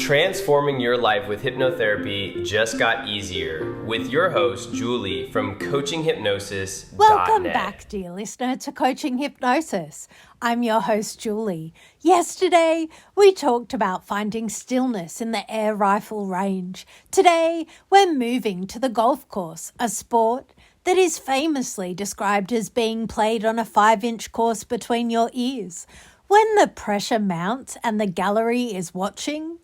Transforming your life with hypnotherapy just got easier with your host, Julie from CoachingHypnosis.net. Welcome back, dear listener, to Coaching Hypnosis. I'm your host, Julie. Yesterday, we talked about finding stillness in the air rifle range. Today, we're moving to the golf course, a sport that is famously described as being played on a 5-inch course between your ears. When the pressure mounts and the gallery is watching,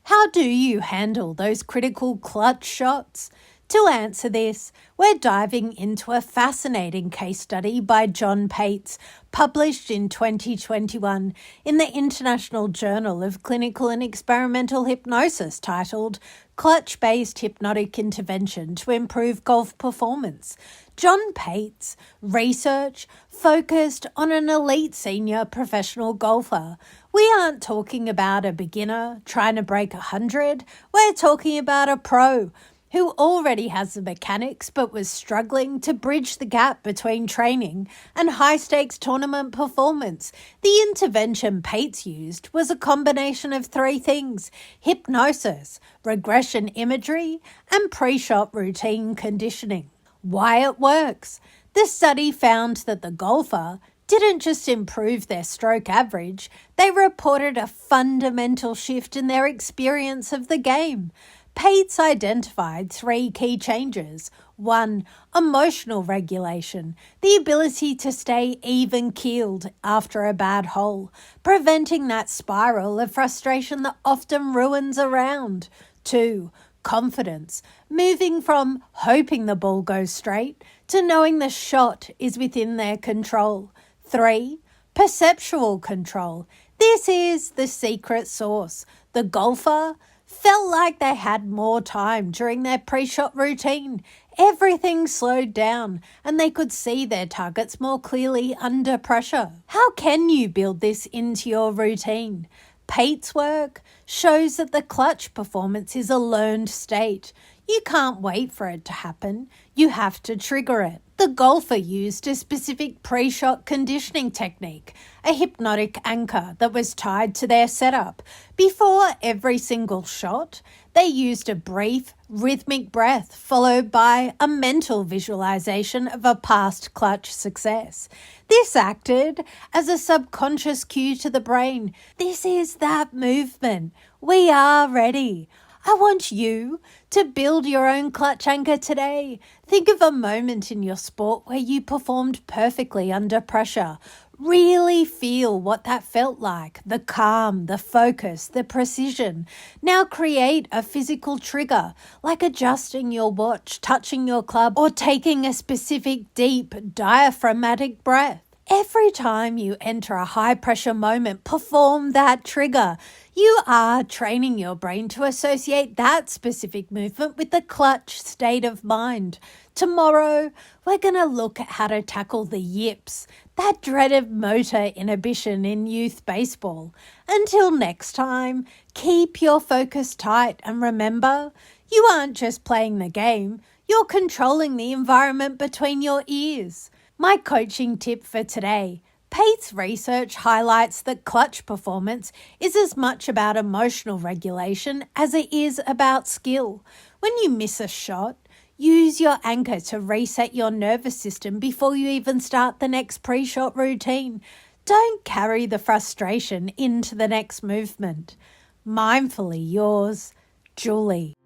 how do you handle those critical clutch shots? To answer this, we're diving into a fascinating case study by John Pates, published in 2021 in the International Journal of Clinical and Experimental Hypnosis, titled Clutch-Based Hypnotic Intervention to Improve Golf Performance. John Pates' research focused on an elite senior professional golfer. We aren't talking about a beginner trying to break 100. We're talking about a pro who already has the mechanics but was struggling to bridge the gap between training and high-stakes tournament performance. The intervention Pates used was a combination of 3 things: hypnosis, regression imagery, and pre-shot routine conditioning. Why it works? The study found that the golfer didn't just improve their stroke average, they reported a fundamental shift in their experience of the game. Pates identified 3 key changes. 1. Emotional regulation, the ability to stay even-keeled after a bad hole, preventing that spiral of frustration that often ruins a round. 2. Confidence, moving from hoping the ball goes straight to knowing the shot is within their control. 3. Perceptual control. This is the secret sauce. The golfer felt like they had more time during their pre-shot routine. Everything slowed down and they could see their targets more clearly under pressure. How can you build this into your routine? Pates' work shows that the clutch performance is a learned state. You can't wait for it to happen. You have to trigger it. The golfer used a specific pre-shot conditioning technique, a hypnotic anchor that was tied to their setup. Before every single shot, they used a brief, rhythmic breath followed by a mental visualization of a past clutch success. This acted as a subconscious cue to the brain. This is that movement. We are ready. I want you to build your own clutch anchor today. Think of a moment in your sport where you performed perfectly under pressure. Really feel what that felt like, the calm, the focus, the precision. Now create a physical trigger, like adjusting your watch, touching your club, or taking a specific deep diaphragmatic breath. Every time you enter a high-pressure moment, perform that trigger. You are training your brain to associate that specific movement with the clutch state of mind. Tomorrow, we're going to look at how to tackle the yips, that dreaded motor inhibition in youth baseball. Until next time, keep your focus tight and remember, you aren't just playing the game, you're controlling the environment between your ears. My coaching tip for today: Pates' research highlights that clutch performance is as much about emotional regulation as it is about skill. When you miss a shot, use your anchor to reset your nervous system before you even start the next pre-shot routine. Don't carry the frustration into the next movement. Mindfully yours, Julie.